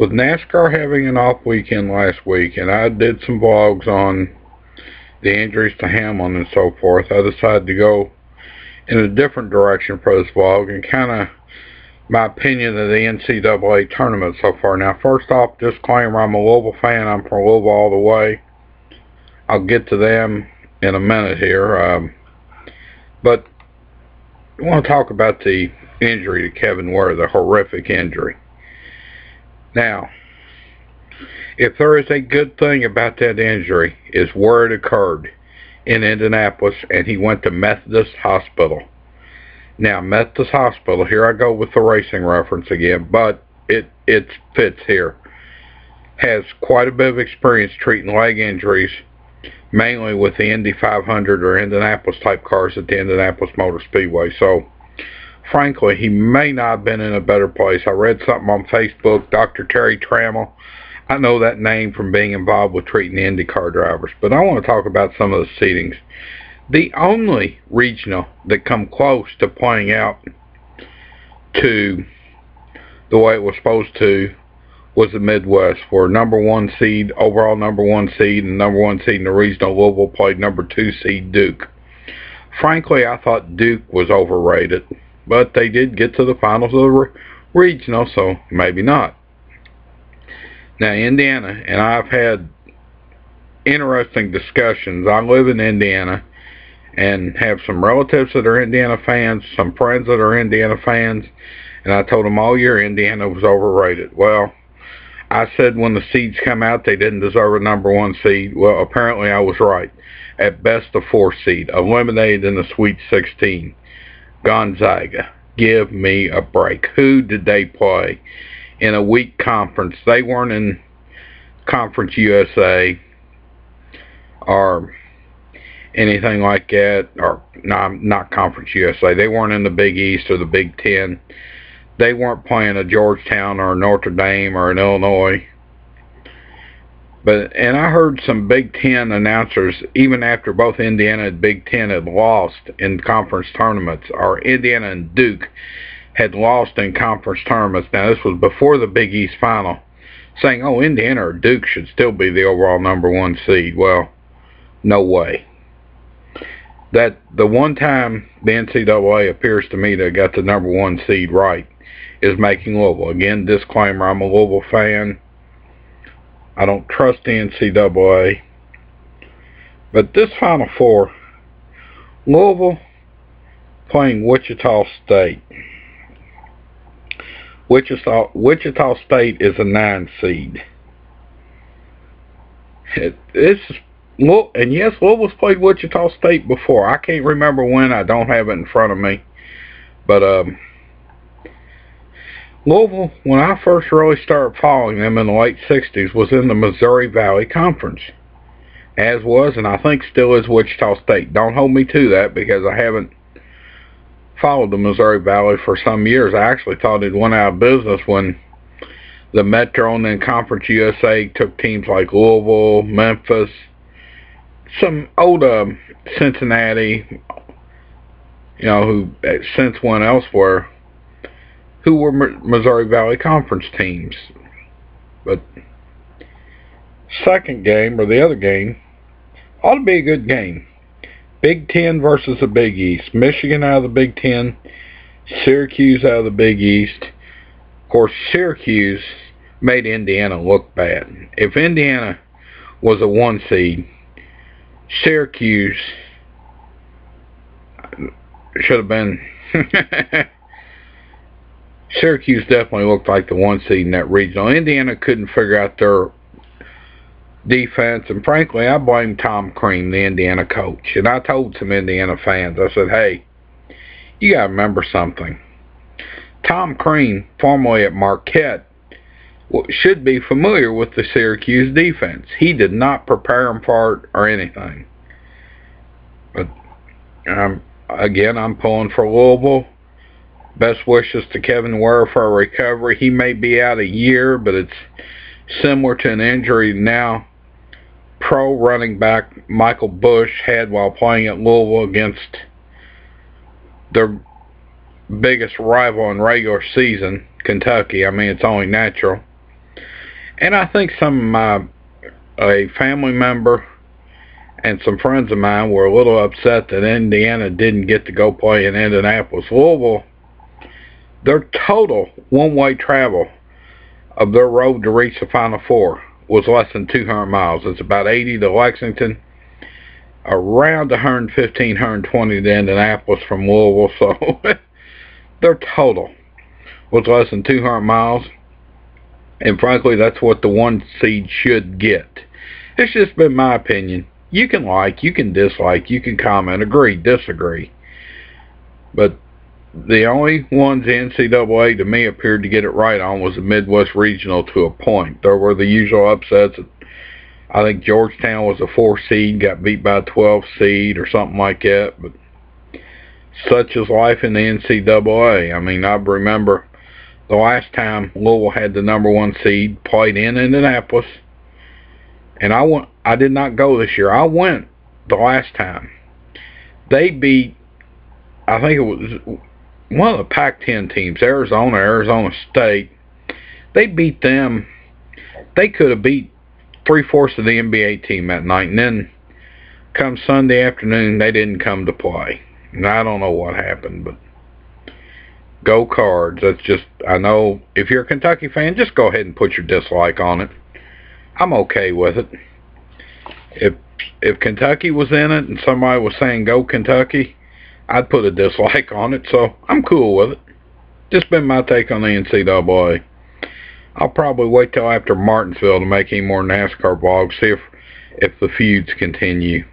With NASCAR having an off weekend last week, and I did some vlogs on the injuries to Hamlin and so forth, I decided to go in a different direction for this vlog and kind of my opinion of the NCAA tournament so far. Now, first off, disclaimer, I'm a Louisville fan. I'm from Louisville all the way. I'll get to them in a minute here. But I want to talk about the injury to Kevin Ware, the horrific injury. Now, if there is a good thing about that injury, is where it occurred in Indianapolis, and he went to Methodist Hospital. Now, Methodist Hospital, here I go with the racing reference again, but it fits here, has quite a bit of experience treating leg injuries, mainly with the Indy 500 or Indianapolis type cars at the Indianapolis Motor Speedway. So, frankly, he may not have been in a better place. I read something on Facebook, Dr. Terry Trammell. I know that name from being involved with treating the IndyCar drivers, but I want to talk about some of the seedings. The only regional that come close to playing out to the way it was supposed to was the Midwest, where #1 seed, overall #1 seed, and #1 seed in the regional, Louisville played #2 seed Duke. Frankly, I thought Duke was overrated, but they did get to the finals of the regional, so maybe not. Now, Indiana, and I've had interesting discussions. I live in Indiana and have some relatives that are Indiana fans, some friends that are Indiana fans, and I told them all year Indiana was overrated. Well, I said when the seeds come out they didn't deserve a #1 seed. Well, apparently I was right. At best, a 4 seed, eliminated in the Sweet 16. Gonzaga, give me a break. Who did they play in a weak conference? They weren't in Conference USA or anything like that, or not Conference USA. They weren't in the Big East or the Big Ten. They weren't playing a Georgetown or a Notre Dame or an Illinois. And I heard some Big Ten announcers, even after both Indiana and Big Ten had lost in conference tournaments, or Indiana and Duke had lost in conference tournaments. Now, this was before the Big East final, saying, oh, Indiana or Duke should still be the overall #1 seed. Well, no way. That the one time the NCAA appears to me to have got the #1 seed right is making Louisville. Again, disclaimer, I'm a Louisville fan. I don't trust the NCAA. But this Final Four, Louisville playing Wichita State. Wichita State is a 9 seed. And yes, Louisville's played Wichita State before. I can't remember when. I don't have it in front of me. But Louisville, when I first really started following them in the late 60s, was in the Missouri Valley Conference. As was, and I think still is, Wichita State. Don't hold me to that because I haven't followed the Missouri Valley for some years. I actually thought it went out of business when the Metro and then Conference USA took teams like Louisville, Memphis, some old Cincinnati, who since went elsewhere, who were Missouri Valley Conference teams. But second game, or the other game, ought to be a good game. Big Ten versus the Big East. Michigan out of the Big Ten, Syracuse out of the Big East. Of course, Syracuse made Indiana look bad. If Indiana was a 1 seed, Syracuse should have been Syracuse definitely looked like the 1 seed in that regional. Indiana couldn't figure out their defense, and frankly, I blame Tom Crean, the Indiana coach. And I told some Indiana fans, I said, hey, you got to remember something. Tom Crean, formerly at Marquette, should be familiar with the Syracuse defense. He did not prepare him for it or anything. But again, I'm pulling for Louisville. Best wishes to Kevin Ware for a recovery. He may be out a year, but it's similar to an injury now pro running back Michael Bush had while playing at Louisville against their biggest rival in regular season, Kentucky. I mean, it's only natural. And I think a family member and some friends of mine were a little upset that Indiana didn't get to go play in Indianapolis. Louisville, their total one-way travel of their road to reach the Final Four was less than 200 miles. It's about 80 to Lexington, around 115, 120 to Indianapolis from Louisville. So their total was less than 200 miles. And frankly, that's what the one seed should get. It's just been my opinion. You can like, you can dislike, you can comment, agree, disagree. But the only ones the NCAA, to me, appeared to get it right on was the Midwest Regional to a point. There were the usual upsets. I think Georgetown was a 4 seed, got beat by a 12 seed or something like that. But such is life in the NCAA. I mean, I remember the last time Louisville had the number 1 seed, played in Indianapolis. And I did not go this year. I went the last time. They beat, I think it was one of the Pac-10 teams, Arizona State. They beat them. They could have beat 3/4 of the NBA team that night. And then come Sunday afternoon, they didn't come to play. And I don't know what happened, but go Cards. That's just, I know if you're a Kentucky fan, just go ahead and put your dislike on it. I'm okay with it. If Kentucky was in it and somebody was saying go Kentucky, I'd put a dislike on it, so I'm cool with it. Just been my take on the NCAA. I'll probably wait till after Martinsville to make any more NASCAR vlogs, see if the feuds continue.